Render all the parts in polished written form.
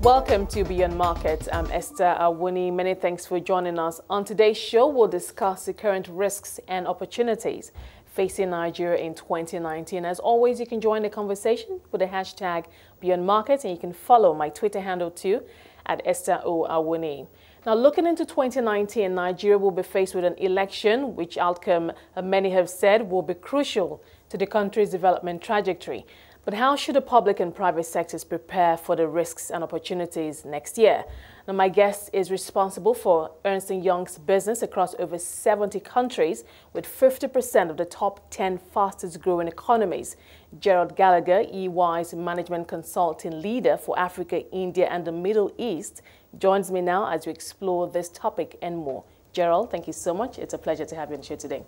Welcome to Beyond Markets. I'm Esther, Awoniyi. Many thanks for joining us. On today's show, we'll discuss the current risks and opportunities facing Nigeria in 2019. As always, you can join the conversation with the hashtag Beyond Markets, and you can follow my Twitter handle too at Esther O. Awoniyi. Now, looking into 2019, Nigeria will be faced with an election, which outcome many have said will be crucial to the country's development trajectory. But how should the public and private sectors prepare for the risks and opportunities next year? Now, my guest is responsible for Ernst & Young's business across over 70 countries, with 50% of the top 10 fastest growing economies. Gerald Gallagher, EY's management consulting leader for Africa, India, and the Middle East, joins me now as we explore this topic and more. Gerald, thank you so much. It's a pleasure to have you on the show today.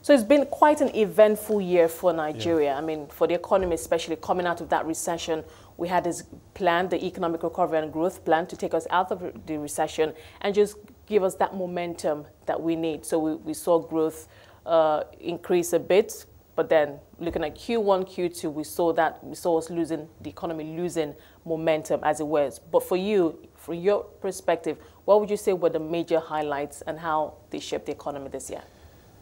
So it's been quite an eventful year for Nigeria. I mean, for the economy, especially coming out of that recession, we had this plan, the Economic Recovery and Growth Plan, to take us out of the recession and just give us that momentum that we need. So we saw growth increase a bit, but then looking at Q1, Q2, we saw us losing, the economy losing momentum as it was. But for you, from your perspective, what would you say were the major highlights and how they shaped the economy this year?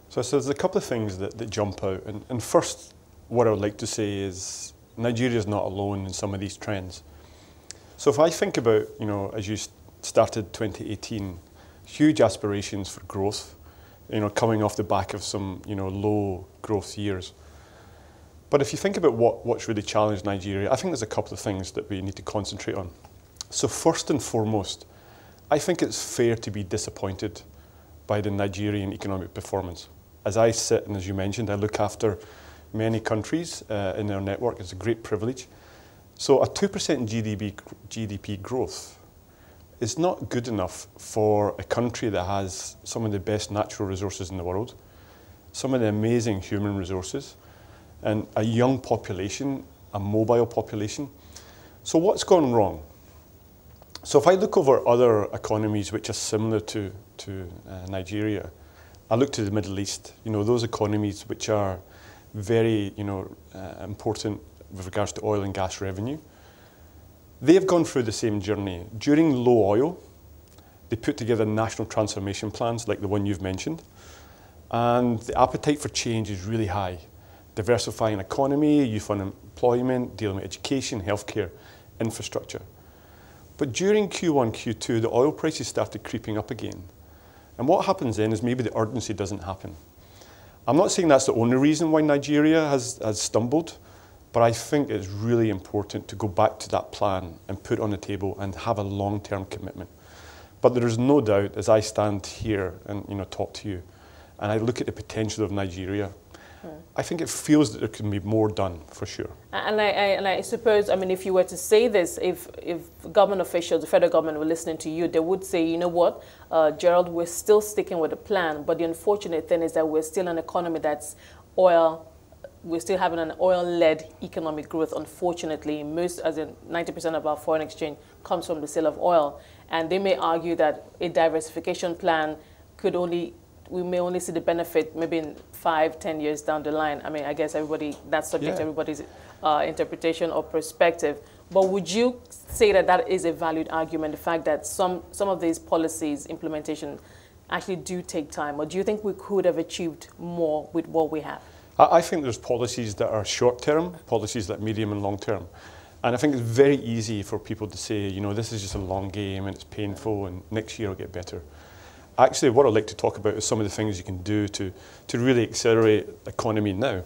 So there's a couple of things that jump out. And first, what I would like to say is Nigeria is not alone in some of these trends. So if I think about, as you started 2018, huge aspirations for growth, coming off the back of some, low growth years. But if you think about what's really challenged Nigeria, I think there's a couple of things that we need to concentrate on. So first and foremost, I think it's fair to be disappointed by the Nigerian economic performance. As I sit, and as you mentioned, I look after many countries in their network. It's a great privilege. So a 2% GDP growth is not good enough for a country that has some of the best natural resources in the world, some of the amazing human resources, and a young population, a mobile population. So what's gone wrong? So if I look over other economies which are similar to Nigeria, I look to the Middle East, those economies which are very, important with regards to oil and gas revenue. They have gone through the same journey. During low oil, they put together national transformation plans like the one you've mentioned. And the appetite for change is really high. Diversifying economy, youth unemployment, dealing with education, healthcare, infrastructure. But during Q1, Q2, the oil prices started creeping up again. And what happens then is maybe the urgency doesn't happen. I'm not saying that's the only reason why Nigeria has stumbled, but I think it's really important to go back to that plan and put it on the table and have a long-term commitment. But there is no doubt, as I stand here and talk to you, and I look at the potential of Nigeria, I think it feels that there can be more done, for sure. And I suppose, if you were to say this, if government officials, the federal government were listening to you, they would say, you know what, Gerald, we're still sticking with the plan, but the unfortunate thing is that we're still an economy that's we're still having an oil-led economic growth, unfortunately. Most, as in 90% of our foreign exchange comes from the sale of oil. And they may argue that a diversification plan we may only see the benefit maybe in 5-10 years down the line. I guess that's subject to everybody's interpretation or perspective. But would you say that that is a valid argument, the fact that some of these policies implementation actually do take time? Or do you think we could have achieved more with what we have? I think there's policies that are short-term, policies that are medium and long-term. And I think it's very easy for people to say, this is just a long game and it's painful and next year will get better. Actually, what I'd like to talk about is some of the things you can do to really accelerate the economy now.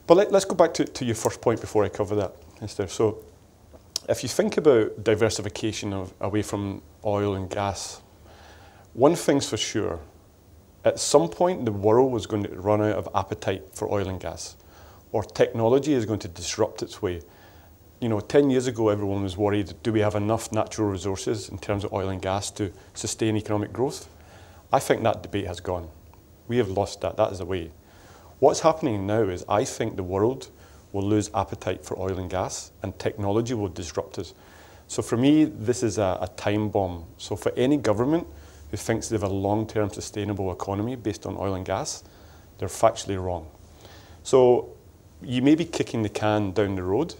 But let's go back to your first point before I cover that, Esther. So if you think about diversification away from oil and gas, one thing's for sure. At some point, the world was going to run out of appetite for oil and gas, or technology is going to disrupt its way. 10 years ago, everyone was worried, do we have enough natural resources in terms of oil and gas to sustain economic growth? I think that debate has gone. We have lost that. That is the way. What's happening now is I think the world will lose appetite for oil and gas, and technology will disrupt us. So for me, this is a time bomb. So for any government who thinks they have a long-term sustainable economy based on oil and gas, they're factually wrong. So you may be kicking the can down the road,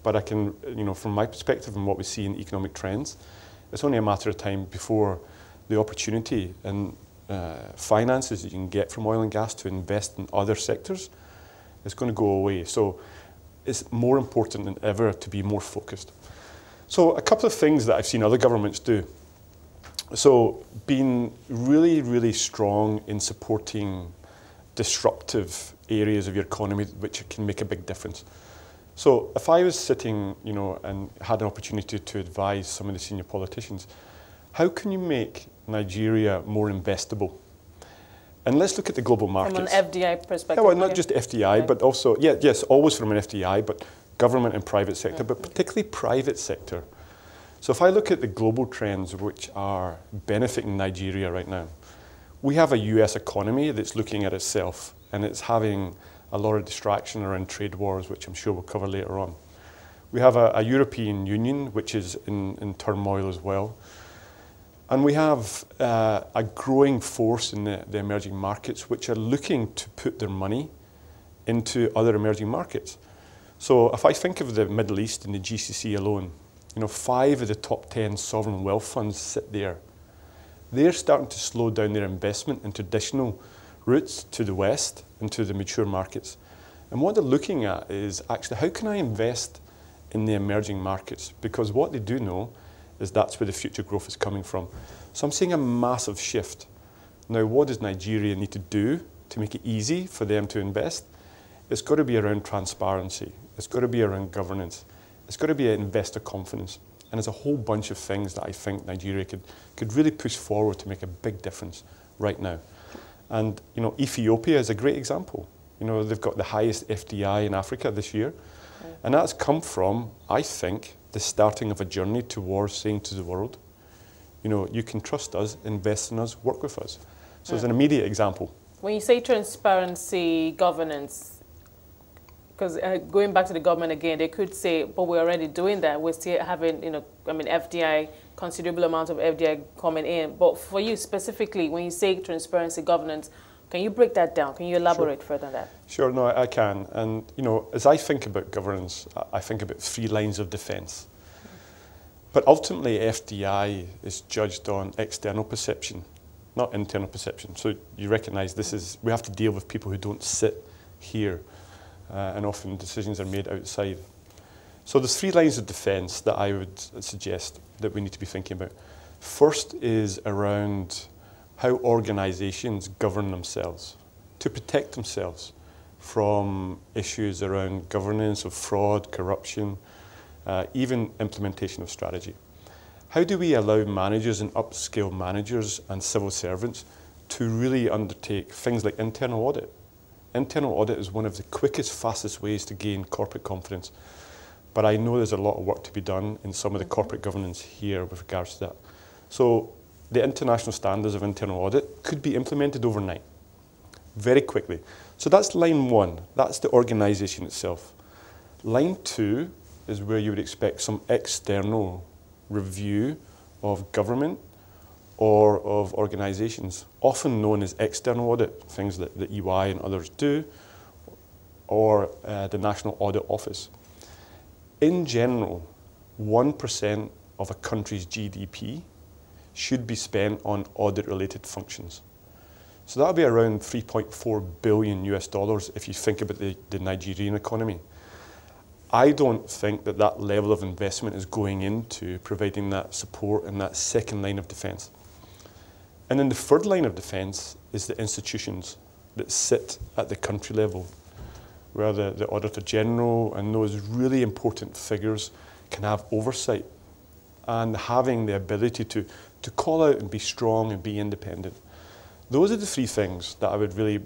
But I can, from my perspective and what we see in economic trends, it's only a matter of time before the opportunity and finances that you can get from oil and gas to invest in other sectors is going to go away. So it's more important than ever to be more focused. So a couple of things that I've seen other governments do. So being really, really strong in supporting disruptive areas of your economy which can make a big difference. So if I was sitting, and had an opportunity to advise some of the senior politicians, how can you make Nigeria more investable? And let's look at the global markets. From an FDI perspective? Yeah, well, not just FDI, but also, yes, always from an FDI, but government and private sector, but particularly private sector. So if I look at the global trends which are benefiting Nigeria right now, we have a US economy that's looking at itself, and it's having a lot of distraction around trade wars, which I'm sure we'll cover later on. We have a European Union, which is in turmoil as well. And we have a growing force in the emerging markets, which are looking to put their money into other emerging markets. So if I think of the Middle East and the GCC alone, 5 of the top 10 sovereign wealth funds sit there. They're starting to slow down their investment in traditional routes to the West and to the mature markets. And what they're looking at is actually, how can I invest in the emerging markets? Because what they do know is that's where the future growth is coming from. So I'm seeing a massive shift. Now, what does Nigeria need to do to make it easy for them to invest? It's got to be around transparency. It's got to be around governance. It's got to be investor confidence. And there's a whole bunch of things that I think Nigeria could really push forward to make a big difference right now. And Ethiopia is a great example. They've got the highest FDI in Africa this year. And that's come from, I think, the starting of a journey towards saying to the world, you can trust us, invest in us, work with us. So it's an immediate example. When you say transparency, governance, because going back to the government again, they could say, but we're already doing that. We're still having, FDI, considerable amount of FDI coming in. But for you specifically, when you say transparency, governance, can you break that down? Can you elaborate further on that? Sure, no, I can. And, as I think about governance, I think about 3 lines of defence. But ultimately, FDI is judged on external perception, not internal perception. So you recognise we have to deal with people who don't sit here, and often decisions are made outside. So there's 3 lines of defence that I would suggest that we need to be thinking about. First is around how organisations govern themselves to protect themselves from issues around governance of fraud, corruption, even implementation of strategy. How do we allow managers and upskill managers and civil servants to really undertake things like internal audit? Internal audit is one of the quickest, fastest ways to gain corporate confidence. But I know there's a lot of work to be done in some of the corporate governance here with regards to that. So the international standards of internal audit could be implemented overnight, very quickly. So that's line 1. That's the organisation itself. Line 2 is where you would expect some external review of government or of organisations, often known as external audit, things that the EY and others do, or the National Audit Office. In general, 1% of a country's GDP should be spent on audit-related functions. So that would be around $3.4 billion if you think about the Nigerian economy. I don't think that level of investment is going into providing that support and that second line of defence. And then the third line of defence is the institutions that sit at the country level, where the Auditor General and those really important figures can have oversight and having the ability to call out and be strong and be independent. Those are the 3 things that I would really,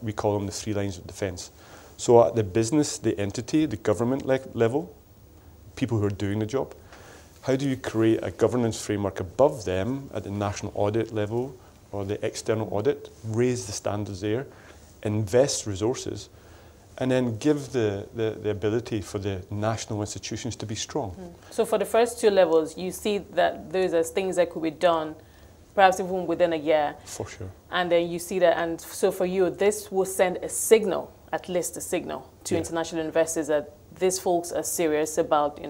we call them the 3 lines of defence. So at the business, the entity, the government level, people who are doing the job, how do you create a governance framework above them at the national audit level or the external audit, raise the standards there, invest resources, and then give the ability for the national institutions to be strong. So for the first 2 levels, you see that those are things that could be done perhaps even within a year. For sure. And then you see that, and so for you, this will send a signal, at least a signal, to international investors that these folks are serious about,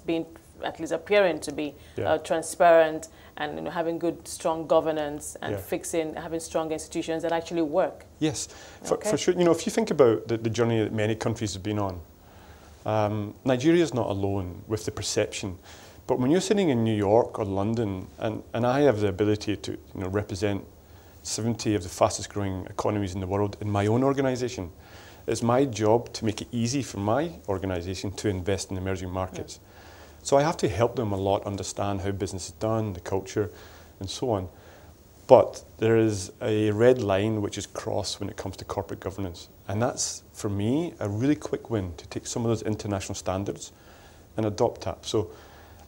being, at least appearing to be Yeah. transparent and having good, strong governance and Yeah. having strong institutions that actually work. Yes, Okay. for sure. If you think about the journey that many countries have been on, Nigeria is not alone with the perception. But when you're sitting in New York or London, and I have the ability to represent 70 of the fastest growing economies in the world in my own organisation, it's my job to make it easy for my organisation to invest in emerging markets. So I have to help them a lot understand how business is done, the culture, and so on. But there is a red line which is crossed when it comes to corporate governance. And that's, for me, a really quick win to take some of those international standards and adopt that. So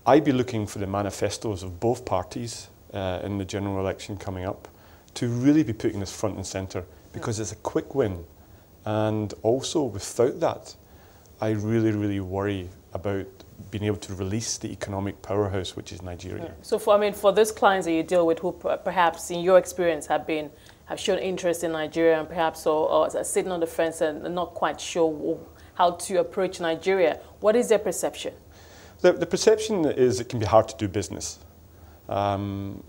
I'd be looking for the manifestos of both parties in the general election coming up to really be putting this front and centre, because it's a quick win. And also, without that, I really, really worry about being able to release the economic powerhouse, which is Nigeria. Yeah. So, for those clients that you deal with, who perhaps, in your experience, have shown interest in Nigeria, and perhaps or are sitting on the fence and not quite sure how to approach Nigeria, what is their perception? The perception is it can be hard to do business. And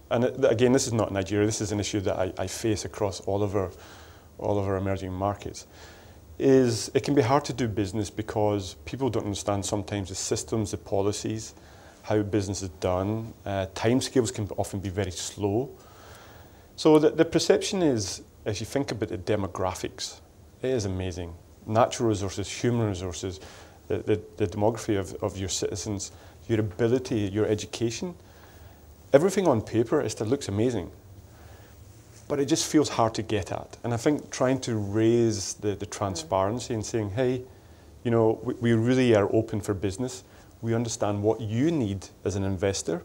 again, this is not Nigeria. This is an issue that I face across all of our emerging markets. It can be hard to do business because people don't understand sometimes the systems, the policies, how business is done. Timescales can often be very slow. So the perception is, as you think about the demographics, it is amazing. Natural resources, human resources, the demography of your citizens, your ability, your education, everything on paper, Esther, looks amazing. But it just feels hard to get at. And I think trying to raise the transparency and saying, hey, we really are open for business. We understand what you need as an investor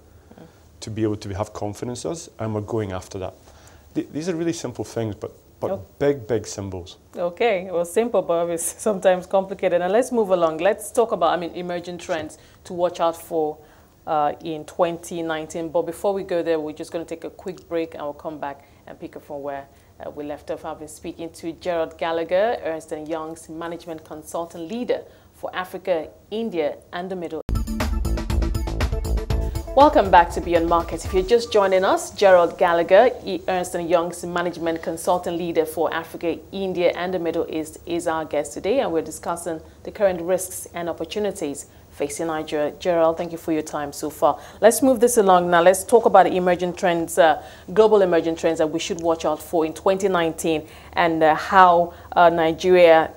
to be able to have confidence in us, and we're going after that. These are really simple things, but big, big symbols. Okay, well, simple, but obviously sometimes complicated. And let's move along. Let's talk about, emerging trends to watch out for in 2019. But before we go there, we're just going to take a quick break, and we'll come back and pick up from where we left off. I've been speaking to Gerald Gallagher, Ernst & Young's Management Consultant Leader for Africa, India, and the Middle East. Welcome back to Beyond Markets. If you're just joining us, Gerald Gallagher, Ernst & Young's Management Consultant Leader for Africa, India, and the Middle East, is our guest today, and we're discussing the current risks and opportunities facing Nigeria. Gerald, thank you for your time so far. Let's move this along now. Let's talk about the emerging trends, global emerging trends that we should watch out for in 2019, and how Nigeria,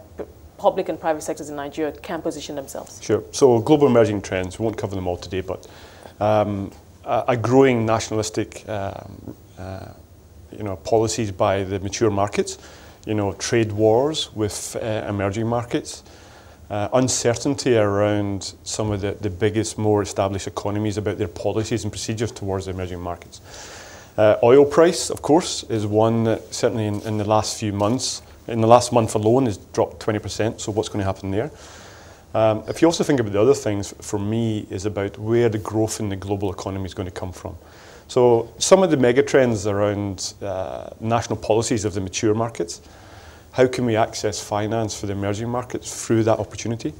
public and private sectors in Nigeria, can position themselves. Sure. So global emerging trends, we won't cover them all today, but a growing nationalistic policies by the mature markets, trade wars with emerging markets, uncertainty around some of the biggest, more established economies about their policies and procedures towards the emerging markets. Oil price, of course, is one that certainly in the last few months, in the last month alone, has dropped 20%, so what's going to happen there? If you also think about the other things, for me, is about where the growth in the global economy is going to come from. So some of the mega trends around national policies of the mature markets, how can we access finance for the emerging markets through that opportunity?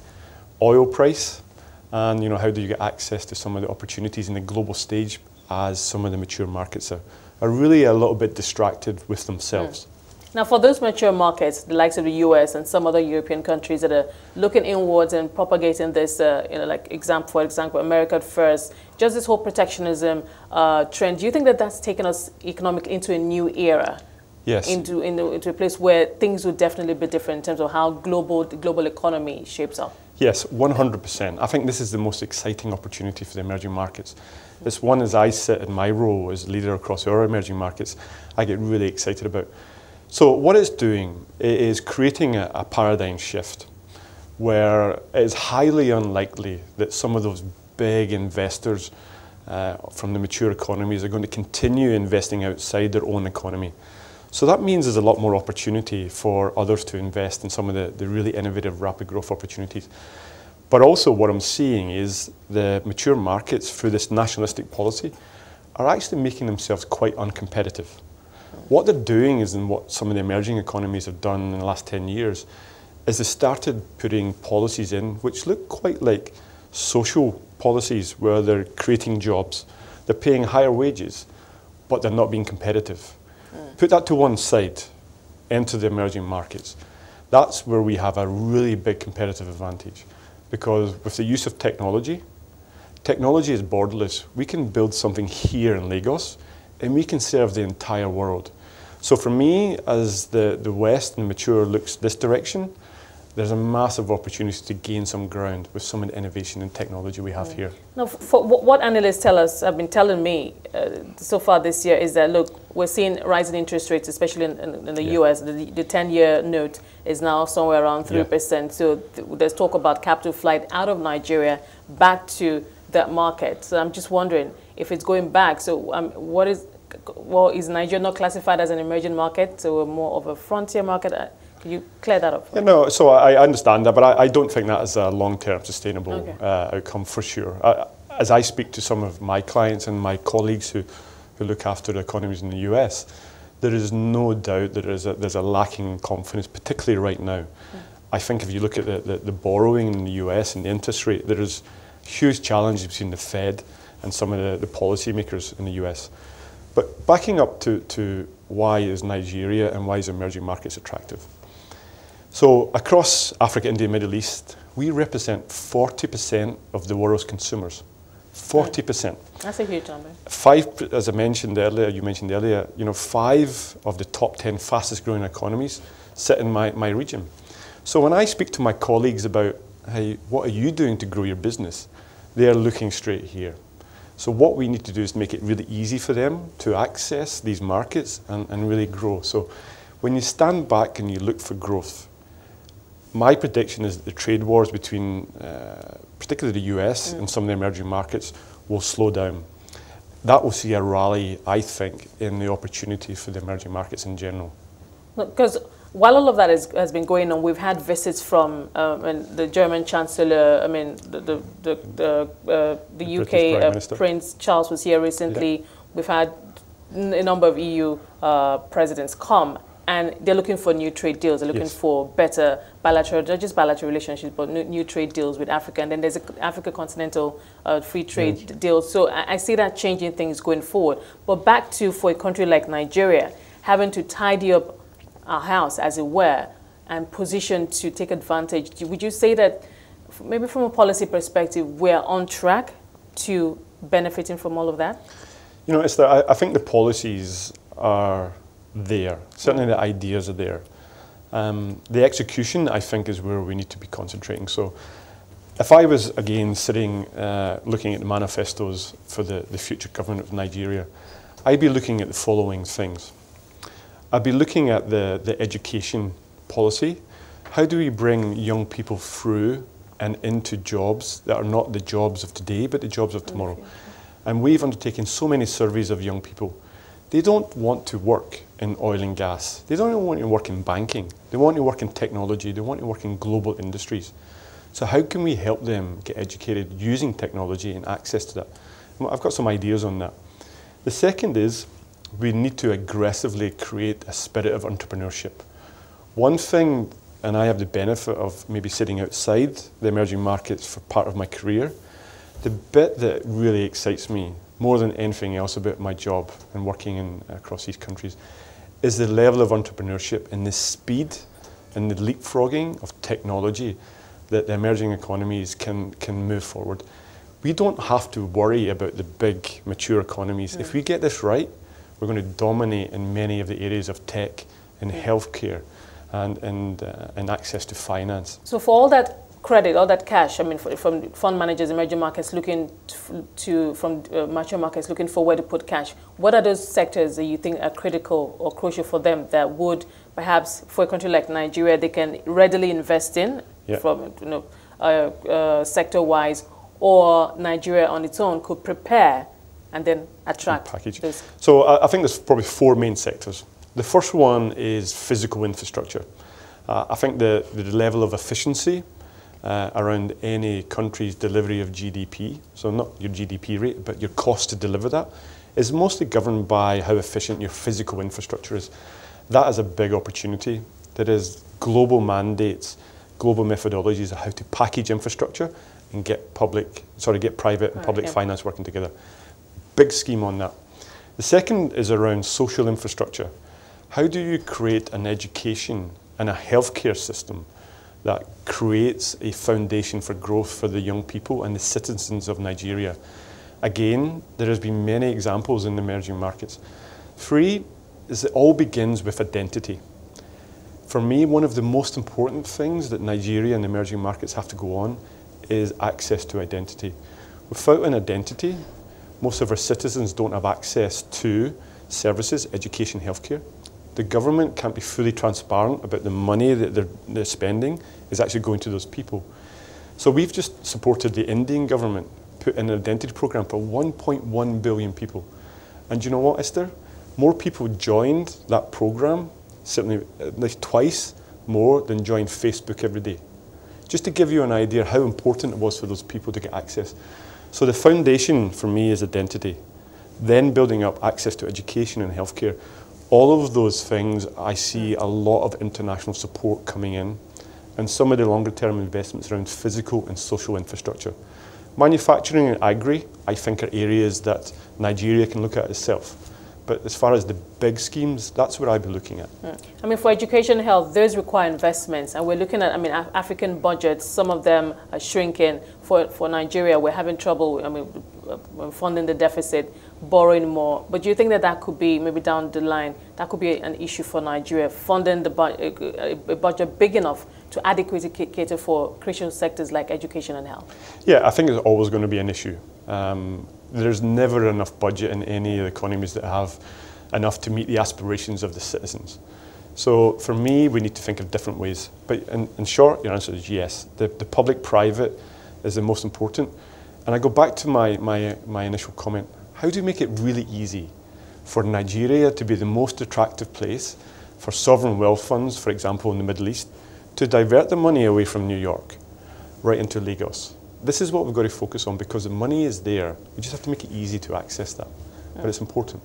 Oil price, and how do you get access to some of the opportunities in the global stage as some of the mature markets are really a little bit distracted with themselves. Now, for those mature markets, the likes of the US and some other European countries that are looking inwards and propagating this, for example, America first, just this whole protectionism trend, do you think that that's taken us economically into a new era? Yes. Into a place where things will definitely be different in terms of how the global economy shapes up? Yes, 100%. I think this is the most exciting opportunity for the emerging markets. This one, as I sit in my role as leader across our emerging markets, I get really excited about. So what it's doing is creating a paradigm shift where it is highly unlikely that some of those big investors from the mature economies are going to continue investing outside their own economy. So that means there's a lot more opportunity for others to invest in some of the really innovative, rapid growth opportunities. But also what I'm seeing is the mature markets, through this nationalistic policy, are actually making themselves quite uncompetitive. What they're doing is, and what some of the emerging economies have done in the last 10 years, is they started putting policies in which look quite like social policies, where they're creating jobs, they're paying higher wages, but they're not being competitive. Put that to one side, enter the emerging markets. That's where we have a really big competitive advantage, because with the use of technology, technology is borderless. We can build something here in Lagos, and we can serve the entire world. So for me, as the West and mature looks this direction, there's a massive opportunity to gain some ground with some of the innovation and technology we have here. Now, for what analysts tell us, have been telling me so far this year, is that, look, we're seeing rising interest rates, especially in the US. The 10-year note is now somewhere around 3%. So there's talk about capital flight out of Nigeria back to that market. So I'm just wondering if it's going back. So is Nigeria not classified as an emerging market? So we're more of a frontier market? Can you clear that up? Yeah, no, so I understand that, but I don't think that is a long-term sustainable outcome for sure. As I speak to some of my clients and my colleagues who look after the economies in the US, there is no doubt that there's a lacking confidence, particularly right now. I think if you look at the borrowing in the US and the interest rate, there is huge challenges between the Fed and some of the policymakers in the US. But backing up to why is Nigeria and why is emerging markets attractive? So across Africa, India, Middle East, we represent 40% of the world's consumers. 40%. That's a huge number. As I mentioned earlier, you mentioned earlier, 5 of the top 10 fastest growing economies sit in my region. So when I speak to my colleagues about, hey, what are you doing to grow your business? They're looking straight here. So what we need to do is make it really easy for them to access these markets and really grow. So when you stand back and you look for growth, my prediction is that the trade wars between particularly the US and some of the emerging markets will slow down. That will see a rally, I think, in the opportunity for the emerging markets in general. Because while all of that has been going on, we've had visits from the German Chancellor, the UK Prince Charles was here recently. Yeah. We've had a number of EU presidents come, and they're looking for new trade deals. They're looking for better bilateral, not just bilateral relationships, but new trade deals with Africa. And then there's an Africa continental free trade deal. So I see that changing things going forward. But back to, for a country like Nigeria, having to tidy up our house, as it were, and position to take advantage. Would you say that, maybe from a policy perspective, we're on track to benefiting from all of that? Esther, I think the policies are there. Certainly the ideas are there. The execution, I think, is where we need to be concentrating. So if I was, again, sitting looking at the manifestos for the future government of Nigeria, I'd be looking at the following things. I'd be looking at the education policy. How do we bring young people through and into jobs that are not the jobs of today, but the jobs of tomorrow? And we've undertaken so many surveys of young people. They don't want to work in oil and gas. They don't want to work in banking. They want to work in technology. They want to work in global industries. So how can we help them get educated using technology and access to that? Well, I've got some ideas on that. The second is, we need to aggressively create a spirit of entrepreneurship. One thing, and I have the benefit of maybe sitting outside the emerging markets for part of my career, the bit that really excites me more than anything else about my job and working across these countries is the level of entrepreneurship and the speed and the leapfrogging of technology that the emerging economies can move forward. We don't have to worry about the big mature economies. If we get this right, we're going to dominate in many of the areas of tech and healthcare and access to finance. So for all that credit, all that cash, from fund managers, emerging markets looking from mature markets looking for where to put cash, what are those sectors that you think are critical or crucial for them that would perhaps, for a country like Nigeria, they can readily invest in from sector-wise, or Nigeria on its own could prepare and then attract those? So I think there's probably 4 main sectors. The first one is physical infrastructure. I think the level of efficiency around any country's delivery of GDP, so not your GDP rate, but your cost to deliver that, is mostly governed by how efficient your physical infrastructure is. That is a big opportunity. There is global mandates global methodologies of how to package infrastructure and get private and public finance working together. Big scheme on that. The second is around social infrastructure. How do you create an education and a healthcare system that creates a foundation for growth for the young people and the citizens of Nigeria? Again, there has been many examples in the emerging markets. 3 is it all begins with identity. For me, one of the most important things that Nigeria and the emerging markets have to go on is access to identity. Without an identity, most of our citizens don't have access to services, education, healthcare. The government can't be fully transparent about the money that they're spending is actually going to those people. So we've just supported the Indian government, put in an identity program for 1.1 billion people. And you know what, Esther? More people joined that program, certainly at least twice more than joined Facebook every day. Just to give you an idea how important it was for those people to get access. So the foundation for me is identity, then building up access to education and healthcare. All of those things, I see a lot of international support coming in, and some of the longer term investments around physical and social infrastructure. Manufacturing and agri, I think, are areas that Nigeria can look at itself. But as far as the big schemes, that's what I'd be looking at. I mean, for education and health, those require investments. And we're looking at, I mean, African budgets, some of them are shrinking. For Nigeria, we're having trouble, I mean, funding the deficit, borrowing more. But do you think that that could be, maybe down the line, that could be an issue for Nigeria, funding a budget big enough to adequately cater for crucial sectors like education and health? Yeah, I think it's always going to be an issue. There's never enough budget in any of the economies that have enough to meet the aspirations of the citizens. So for me, we need to think of different ways. But in short, your answer is yes. The public-private is the most important. And I go back to my initial comment. How do you make it really easy for Nigeria to be the most attractive place for sovereign wealth funds, for example, in the Middle East, to divert the money away from New York right into Lagos? This is what we've got to focus on, because the money is there. We just have to make it easy to access that. But it's important.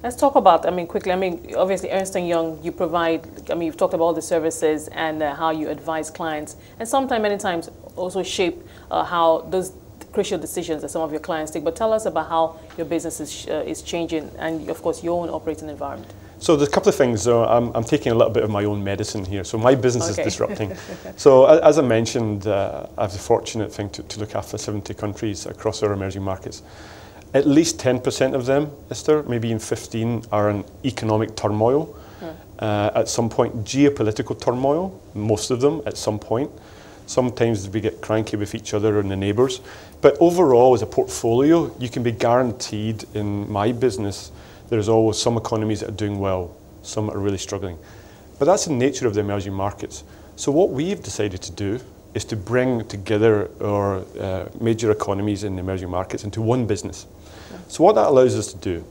Let's talk about, I mean, quickly, I mean, obviously, Ernst & Young, you provide, I mean, you've talked about all the services and how you advise clients, and sometimes, many times, also shape how those crucial decisions that some of your clients take. But tell us about how your business is changing and, of course, your own operating environment. So there's a couple of things. I'm taking a little bit of my own medicine here. So my business is disrupting. So as I mentioned, I have the fortunate thing to look after 70 countries across our emerging markets. At least 10% of them, Esther, maybe even 15, are in economic turmoil. At some point, geopolitical turmoil, most of them at some point. Sometimes we get cranky with each other and the neighbours. But overall, as a portfolio, you can be guaranteed in my business, there's always some economies that are doing well, some are really struggling. But that's the nature of the emerging markets. So what we've decided to do is to bring together our major economies in the emerging markets into one business. So what that allows us to do,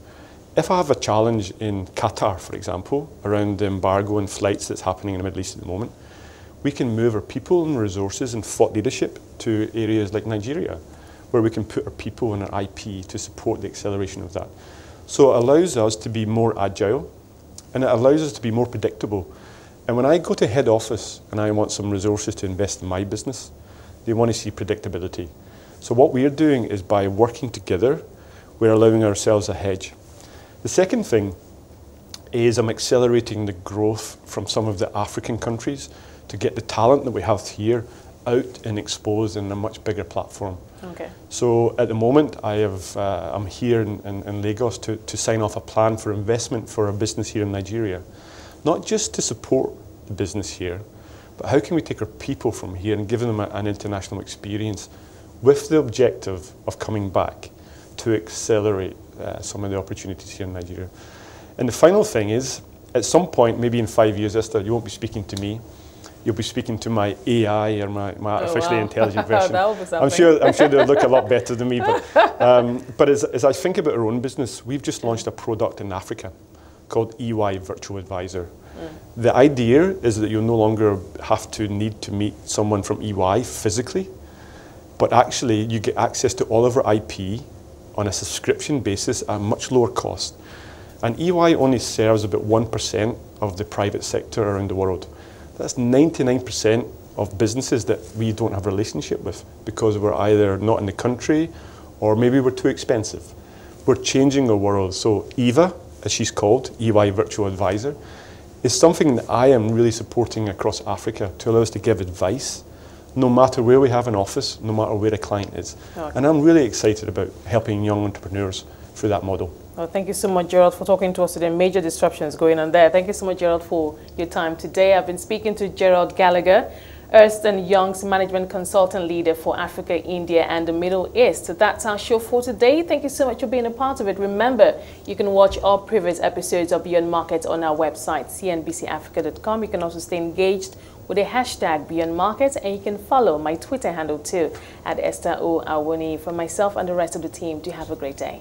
if I have a challenge in Qatar, for example, around the embargo and flights that's happening in the Middle East at the moment, we can move our people and resources and thought leadership to areas like Nigeria, where we can put our people and our IP to support the acceleration of that. So it allows us to be more agile, and it allows us to be more predictable. And when I go to head office and I want some resources to invest in my business, they want to see predictability. So what we're doing is, by working together, we're allowing ourselves a hedge. The second thing is I'm accelerating the growth from some of the African countries to get the talent that we have here out and exposed in a much bigger platform. Okay. So at the moment, I'm here in Lagos to sign off a plan for investment for a business here in Nigeria. Not just to support the business here, but how can we take our people from here and give them an international experience with the objective of coming back to accelerate some of the opportunities here in Nigeria. And the final thing is, at some point, maybe in 5 years, Esther, you won't be speaking to me. You'll be speaking to my AI or my artificially intelligent version. That would be something. I'm sure they'll look a lot better than me. But as I think about our own business, we've just launched a product in Africa called EY Virtual Advisor. The idea is that you'll no longer have to need to meet someone from EY physically, but actually you get access to all of our IP on a subscription basis at a much lower cost. And EY only serves about 1% of the private sector around the world. That's 99% of businesses that we don't have a relationship with because we're either not in the country or maybe we're too expensive. We're changing the world. So EVA, as she's called, EY Virtual Advisor, is something that I am really supporting across Africa to allow us to give advice, no matter where we have an office, no matter where a client is. Okay. And I'm really excited about helping young entrepreneurs through that model. Well, thank you so much, Gerald, for talking to us today. Major disruptions going on there. Thank you so much, Gerald, for your time today. I've been speaking to Gerald Gallagher, Ernst & Young's Management Consultant Leader for Africa, India, and the Middle East. So that's our show for today. Thank you so much for being a part of it. Remember, you can watch all previous episodes of Beyond Markets on our website, cnbcafrica.com. You can also stay engaged with the hashtag Beyond Markets, and you can follow my Twitter handle too, at Esther Awoniyi. For myself and the rest of the team, do have a great day.